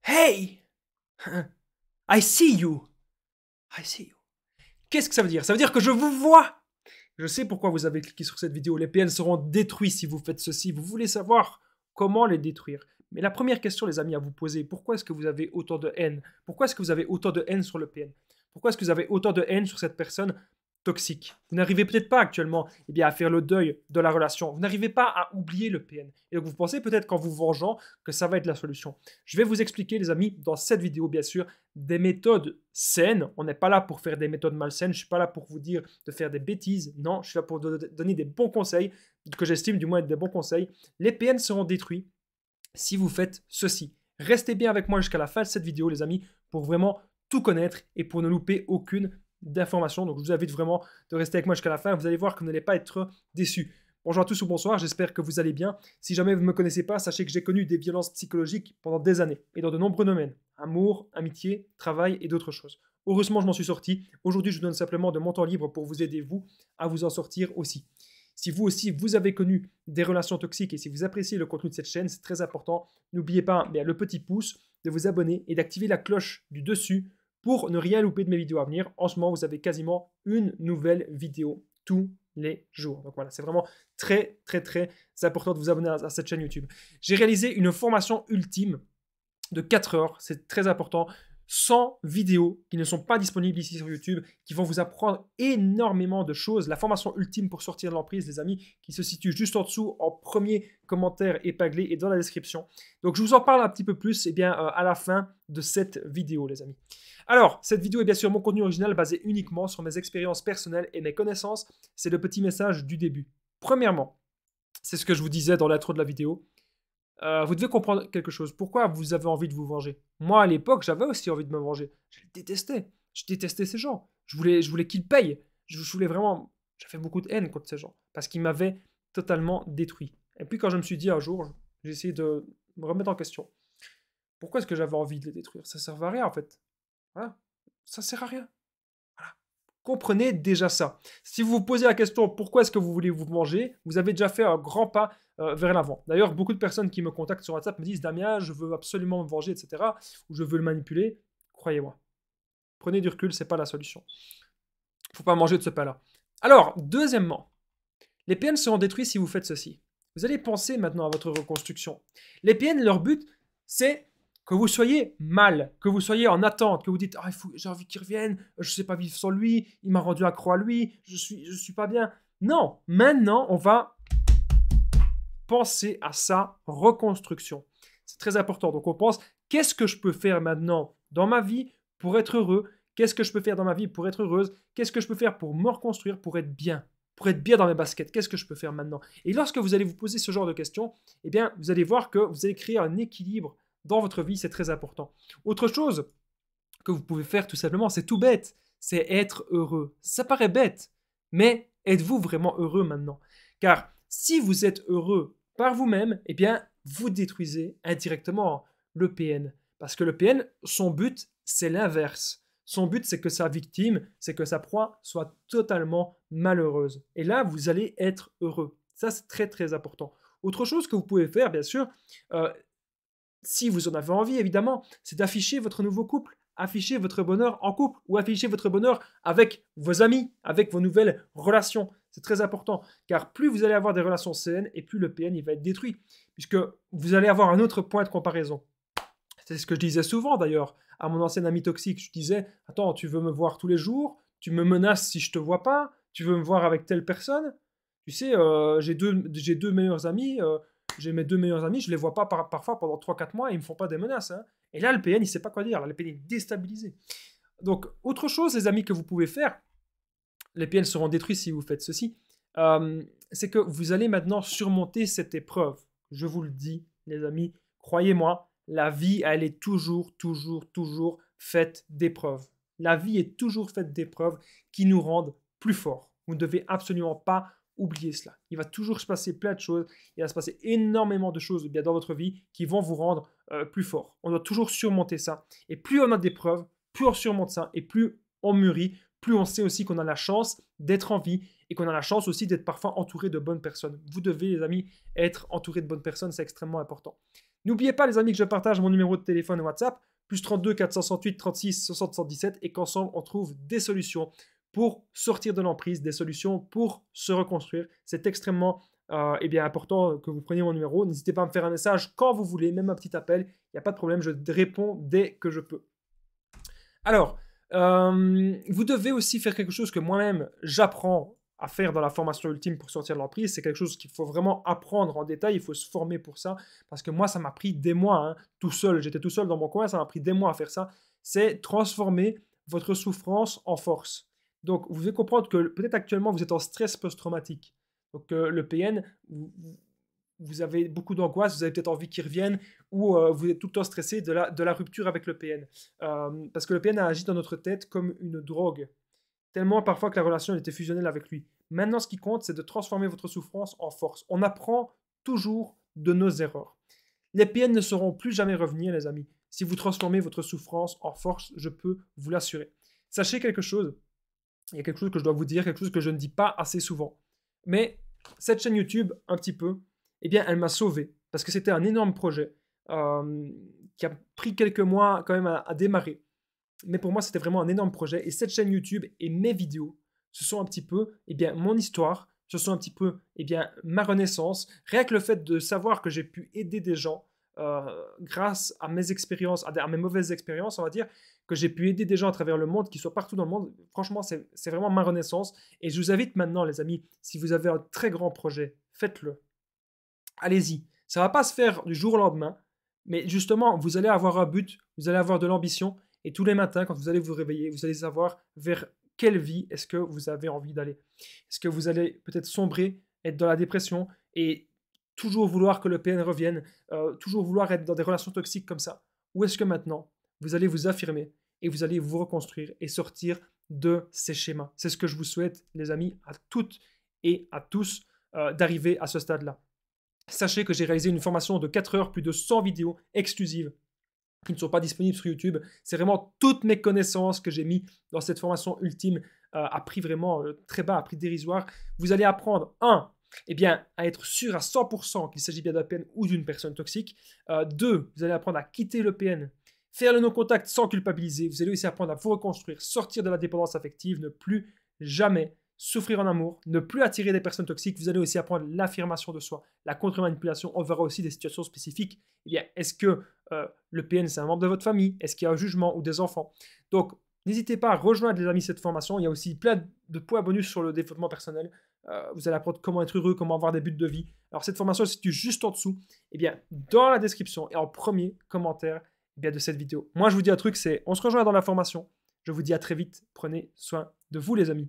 Hey! I see you! I see you. Qu'est-ce que ça veut dire? Ça veut dire que je vous vois! Je sais pourquoi vous avez cliqué sur cette vidéo. Les PN seront détruits si vous faites ceci. Vous voulez savoir comment les détruire. Mais la première question, les amis, à vous poser, pourquoi est-ce que vous avez autant de haine? Pourquoi est-ce que vous avez autant de haine sur le PN? Pourquoi est-ce que vous avez autant de haine sur cette personne toxique? Vous n'arrivez peut-être pas actuellement à faire le deuil de la relation. Vous n'arrivez pas à oublier le PN. Et donc vous pensez peut-être qu'en vous vengeant, que ça va être la solution. Je vais vous expliquer, les amis, dans cette vidéo, bien sûr, des méthodes saines. On n'est pas là pour faire des méthodes malsaines. Je ne suis pas là pour vous dire de faire des bêtises. Non, je suis là pour donner des bons conseils, que j'estime du moins être des bons conseils. Les PN seront détruits si vous faites ceci. Restez bien avec moi jusqu'à la fin de cette vidéo, les amis, pour vraiment tout connaître et pour ne louper aucune d'information. Donc je vous invite vraiment de rester avec moi jusqu'à la fin. Vous allez voir que vous n'allez pas être déçus. Bonjour à tous ou bonsoir, j'espère que vous allez bien. Si jamais vous ne me connaissez pas, sachez que j'ai connu des violences psychologiques pendant des années et dans de nombreux domaines. Amour, amitié, travail et d'autres choses. Heureusement, je m'en suis sorti. Aujourd'hui, je vous donne simplement de mon temps libre pour vous aider, vous, à vous en sortir aussi. Si vous aussi, vous avez connu des relations toxiques et si vous appréciez le contenu de cette chaîne, c'est très important. N'oubliez pas le petit pouce, de vous abonner et d'activer la cloche du dessus pour ne rien louper de mes vidéos à venir. En ce moment, vous avez quasiment une nouvelle vidéo tous les jours. Donc voilà, c'est vraiment très important de vous abonner à cette chaîne YouTube. J'ai réalisé une formation ultime de 4 heures, c'est très important. 100 vidéos qui ne sont pas disponibles ici sur YouTube, qui vont vous apprendre énormément de choses. La formation ultime pour sortir de l'emprise, les amis, qui se situe juste en dessous, en premier commentaire épinglé et dans la description. Donc je vous en parle un petit peu plus à la fin de cette vidéo, les amis. Alors, cette vidéo est bien sûr mon contenu original basé uniquement sur mes expériences personnelles et mes connaissances. C'est le petit message du début. Premièrement, c'est ce que je vous disais dans l'intro de la vidéo. Vous devez comprendre quelque chose. Pourquoi vous avez envie de vous venger? Moi, à l'époque, j'avais aussi envie de me venger. Je les détestais. Je détestais ces gens. Je voulais qu'ils payent. Je voulais vraiment... J'avais beaucoup de haine contre ces gens. Parce qu'ils m'avaient totalement détruit. Et puis quand je me suis dit un jour, j'ai essayé de me remettre en question. Pourquoi est-ce que j'avais envie de les détruire? Ça sert à rien en fait. Voilà. Ça sert à rien. Voilà. Comprenez déjà ça. Si vous vous posez la question pourquoi est-ce que vous voulez vous venger, vous avez déjà fait un grand pas vers l'avant. D'ailleurs, beaucoup de personnes qui me contactent sur WhatsApp me disent Damien, je veux absolument me venger, etc. Ou je veux le manipuler. Croyez-moi. Prenez du recul, c'est pas la solution. Il ne faut pas manger de ce pain-là. Alors, deuxièmement, les PN seront détruits si vous faites ceci. Vous allez penser maintenant à votre reconstruction. Les PN, leur but, c'est que vous soyez mal, que vous soyez en attente, que vous dites j'ai envie qu'il revienne, je ne sais pas vivre sans lui, il m'a rendu accro à lui, je suis pas bien. Non, maintenant, on va penser à sa reconstruction. C'est très important. Donc on pense, qu'est-ce que je peux faire maintenant dans ma vie pour être heureux? Qu'est-ce que je peux faire dans ma vie pour être heureuse? Qu'est-ce que je peux faire pour me reconstruire, pour être bien? Pour être bien dans mes baskets, qu'est-ce que je peux faire maintenant? Et lorsque vous allez vous poser ce genre de questions, vous allez voir que vous allez créer un équilibre dans votre vie, c'est très important. Autre chose que vous pouvez faire tout simplement, c'est tout bête, c'est être heureux. Ça paraît bête, mais êtes-vous vraiment heureux maintenant? Car si vous êtes heureux par vous-même, vous détruisez indirectement le PN. Parce que le PN, son but, c'est l'inverse. Son but, c'est que sa victime, c'est que sa proie soit totalement malheureuse. Et là, vous allez être heureux. Ça, c'est très important. Autre chose que vous pouvez faire, bien sûr, si vous en avez envie, évidemment, c'est d'afficher votre nouveau couple, afficher votre bonheur en couple ou afficher votre bonheur avec vos amis, avec vos nouvelles relations. C'est très important, car plus vous allez avoir des relations saines et plus le PN il va être détruit, puisque vous allez avoir un autre point de comparaison. C'est ce que je disais souvent d'ailleurs à mon ancien ami toxique. Je disais, attends, tu veux me voir tous les jours? Tu me menaces si je te vois pas? Tu veux me voir avec telle personne? Tu sais, j'ai deux meilleurs amis, j'ai mes deux meilleurs amis, je les vois pas parfois pendant 3-4 mois et ils me font pas des menaces. Hein. Et là, le PN, il sait pas quoi dire. Là, le PN est déstabilisé. Donc, autre chose, les amis, que vous pouvez faire, les PN seront détruits si vous faites ceci, c'est que vous allez maintenant surmonter cette épreuve. Je vous le dis, les amis, croyez-moi, la vie, elle est toujours faite d'épreuves. La vie est toujours faite d'épreuves qui nous rendent plus forts. Vous ne devez absolument pas oublier cela. Il va toujours se passer plein de choses. Il va se passer énormément de choses dans votre vie qui vont vous rendre plus fort. On doit toujours surmonter ça. Et plus on a d'épreuves, plus on surmonte ça et plus on mûrit, plus on sait aussi qu'on a la chance d'être en vie et qu'on a la chance aussi d'être parfois entouré de bonnes personnes. Vous devez, les amis, être entouré de bonnes personnes, c'est extrêmement important. N'oubliez pas, les amis, que je partage mon numéro de téléphone WhatsApp, plus 32 468 36 60 117, et qu'ensemble, on trouve des solutions pour sortir de l'emprise, des solutions pour se reconstruire. C'est extrêmement important que vous preniez mon numéro. N'hésitez pas à me faire un message quand vous voulez, même un petit appel. Il n'y a pas de problème, je réponds dès que je peux. Alors, vous devez aussi faire quelque chose que moi-même, j'apprends à faire dans la formation ultime pour sortir de l'emprise. C'est quelque chose qu'il faut vraiment apprendre en détail, il faut se former pour ça, parce que moi, ça m'a pris des mois, hein, tout seul. J'étais tout seul dans mon coin, ça m'a pris des mois à faire ça. C'est transformer votre souffrance en force. Donc, vous devez comprendre que peut-être actuellement, vous êtes en stress post-traumatique. Donc, le PN, vous avez beaucoup d'angoisse, vous avez peut-être envie qu'il revienne, ou vous êtes tout le temps stressé de la rupture avec le PN. Parce que le PN a agi dans notre tête comme une drogue, tellement parfois que la relation était fusionnelle avec lui. Maintenant, ce qui compte, c'est de transformer votre souffrance en force. On apprend toujours de nos erreurs. Les PN ne sauront plus jamais revenir, les amis. Si vous transformez votre souffrance en force, je peux vous l'assurer. Sachez quelque chose, il y a quelque chose que je dois vous dire, quelque chose que je ne dis pas assez souvent. Mais cette chaîne YouTube, un petit peu, eh bien, elle m'a sauvé. Parce que c'était un énorme projet qui a pris quelques mois quand même à démarrer. Mais pour moi, c'était vraiment un énorme projet. Et cette chaîne YouTube et mes vidéos, ce sont un petit peu mon histoire, ce sont un petit peu ma renaissance. Rien que le fait de savoir que j'ai pu aider des gens grâce à mes expériences, à mes mauvaises expériences, on va dire, que j'ai pu aider des gens à travers le monde, qui soient partout dans le monde, franchement, c'est vraiment ma renaissance. Et je vous invite maintenant, les amis, si vous avez un très grand projet, faites-le. Allez-y. Ça ne va pas se faire du jour au lendemain, mais justement, vous allez avoir un but, vous allez avoir de l'ambition, et tous les matins, quand vous allez vous réveiller, vous allez savoir vers quelle vie est-ce que vous avez envie d'aller. Est-ce que vous allez peut-être sombrer, être dans la dépression, et toujours vouloir que le PN revienne, toujours vouloir être dans des relations toxiques comme ça? Ou est-ce que maintenant, vous allez vous affirmer, et vous allez vous reconstruire, et sortir de ces schémas? C'est ce que je vous souhaite, les amis, à toutes et à tous, d'arriver à ce stade-là. Sachez que j'ai réalisé une formation de 4 heures, plus de 100 vidéos exclusives qui ne sont pas disponibles sur YouTube. C'est vraiment toutes mes connaissances que j'ai mis dans cette formation ultime à prix vraiment très bas, à prix dérisoire. Vous allez apprendre, à être sûr à 100% qu'il s'agit bien d'un PN ou d'une personne toxique. 2, vous allez apprendre à quitter le PN, faire le non-contact sans culpabiliser. Vous allez aussi apprendre à vous reconstruire, sortir de la dépendance affective, ne plus jamais souffrir en amour, ne plus attirer des personnes toxiques. Vous allez aussi apprendre l'affirmation de soi, la contre-manipulation. On verra aussi des situations spécifiques. Est-ce que le PN, c'est un membre de votre famille? Est-ce qu'il y a un jugement ou des enfants? Donc, n'hésitez pas à rejoindre, les amis, cette formation. Il y a aussi plein de points bonus sur le développement personnel. Vous allez apprendre comment être heureux, comment avoir des buts de vie. Alors, cette formation se situe juste en dessous, dans la description et en premier commentaire de cette vidéo. Moi, je vous dis un truc, c'est on se rejoint dans la formation. Je vous dis à très vite. Prenez soin de vous, les amis.